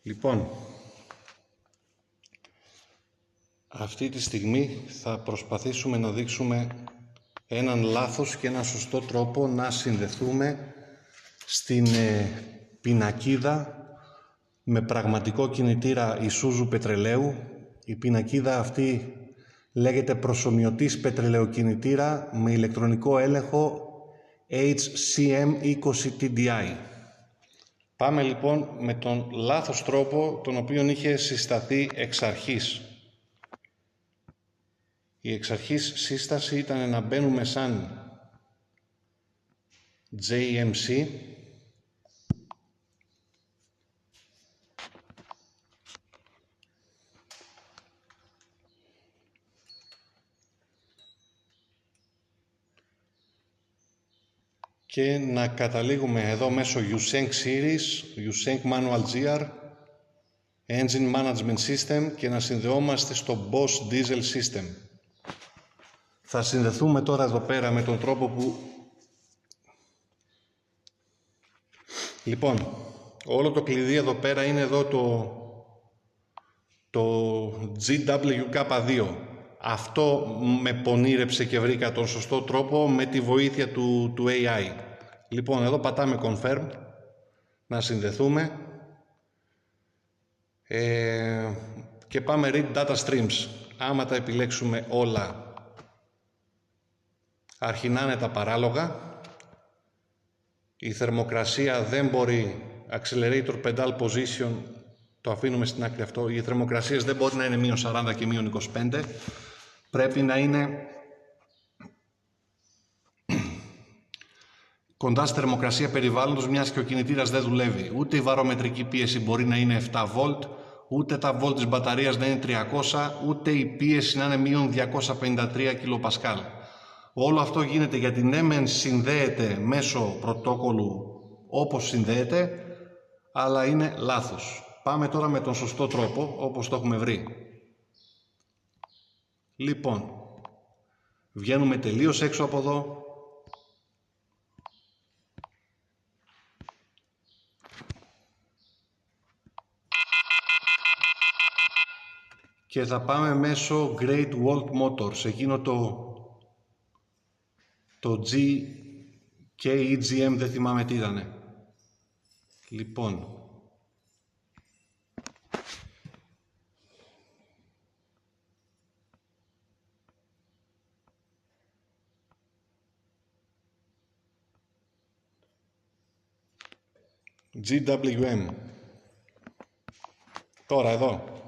Λοιπόν, αυτή τη στιγμή θα προσπαθήσουμε να δείξουμε έναν λάθος και έναν σωστό τρόπο να συνδεθούμε στην πινακίδα με πραγματικό κινητήρα Isuzu πετρελαίου. Η πινακίδα αυτή λέγεται προσομοιωτής πετρελαιοκινητήρα με ηλεκτρονικό έλεγχο HCM20TDI. Πάμε λοιπόν με τον λάθος τρόπο τον οποίο είχε συσταθεί εξ αρχής. Η εξ αρχής σύσταση ήταν να μπαίνουμε σαν JMC και να καταλήγουμε εδώ μέσω USENC Series, USENC Manual GR, Engine Management System και να συνδεόμαστε στο Bosch Diesel System. Θα συνδεθούμε τώρα εδώ πέρα με τον τρόπο που... Λοιπόν, όλο το κλειδί εδώ πέρα είναι εδώ το GWK2. Αυτό με πονήρεψε και βρήκα τον σωστό τρόπο με τη βοήθεια του AI. Λοιπόν, εδώ πατάμε Confirm, να συνδεθούμε και πάμε Read Data Streams. Άμα τα επιλέξουμε όλα, αρχινάνε τα παράλογα. Η θερμοκρασία δεν μπορεί, Accelerator Pedal Position, το αφήνουμε στην άκρη αυτό. Οι θερμοκρασίες δεν μπορεί να είναι μείον 40 και μείον 25. Πρέπει να είναι κοντά στη θερμοκρασία περιβάλλοντος, μιας και ο κινητήρας δεν δουλεύει. Ούτε η βαρομετρική πίεση μπορεί να είναι 7 V, ούτε τα volt της μπαταρίας να είναι 300, ούτε η πίεση να είναι μείον 253 kPa. Όλο αυτό γίνεται γιατί ναι μεν συνδέεται μέσω πρωτόκολλου όπως συνδέεται, αλλά είναι λάθος. Πάμε τώρα με τον σωστό τρόπο, όπως το έχουμε βρει. Λοιπόν, βγαίνουμε τελείως έξω από εδώ. Και θα πάμε μέσω Great Wall Motors, εκείνο το G και EGM, δεν θυμάμαι τι ήτανε. Λοιπόν, GWM. Τώρα εδώ.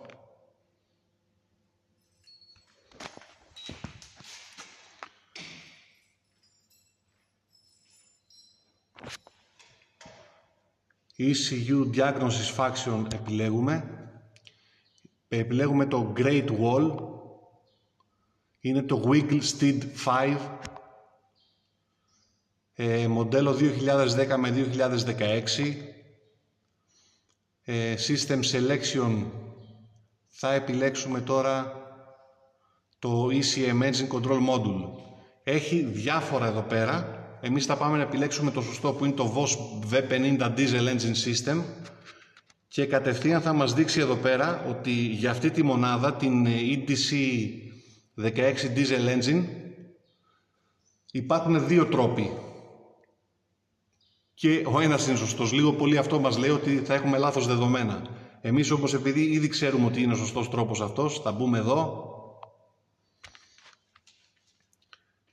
ECU Diagnosis Faction επιλέγουμε. Επιλέγουμε το Great Wall. Είναι το Wiggle Steed 5. Μοντέλο 2010 με 2016. System Selection θα επιλέξουμε τώρα το ECM Engine Control Module. Έχει διάφορα εδώ πέρα. Εμείς θα πάμε να επιλέξουμε το σωστό που είναι το Bosch V50 Diesel Engine System και κατευθείαν θα μας δείξει εδώ πέρα ότι για αυτή τη μονάδα, την EDC 16 Diesel Engine, υπάρχουν δύο τρόποι και ο ένας είναι σωστός. Λίγο πολύ αυτό μας λέει ότι θα έχουμε λάθος δεδομένα. Εμείς όμως, επειδή ήδη ξέρουμε ότι είναι ο σωστός τρόπος αυτός, θα μπούμε εδώ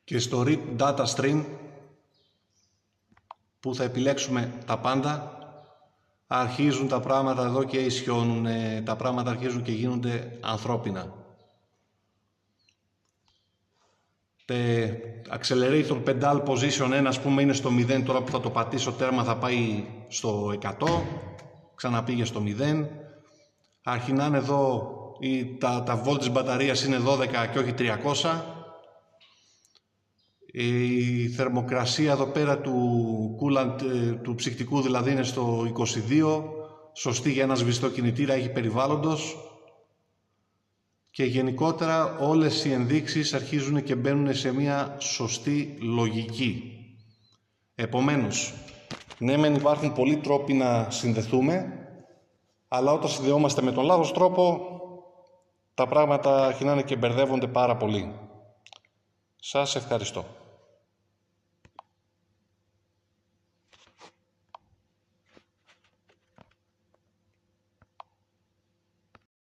και στο Read Data Stream που θα επιλέξουμε τα πάντα, αρχίζουν τα πράγματα εδώ και ισιώνουν, τα πράγματα αρχίζουν και γίνονται ανθρώπινα. Accelerator Pedal Position 1, ας πούμε, είναι στο 0, τώρα που θα το πατήσω τέρμα θα πάει στο 100, ξαναπήγε στο 0. Αρχινάνε εδώ, τα volt της μπαταρίας είναι 12 και όχι 300. Η θερμοκρασία εδώ πέρα του coolant, του ψυκτικού δηλαδή, είναι στο 22, σωστή για ένα σβηστό κινητήρα, έχει περιβάλλοντος. Και γενικότερα όλες οι ενδείξεις αρχίζουν και μπαίνουν σε μια σωστή λογική. Επομένως, ναι μεν υπάρχουν πολλοί τρόποι να συνδεθούμε, Αλλά όταν συνδεόμαστε με τον λάθος τρόπο, τα πράγματα αρχινάνε και μπερδεύονται πάρα πολύ. Σας ευχαριστώ.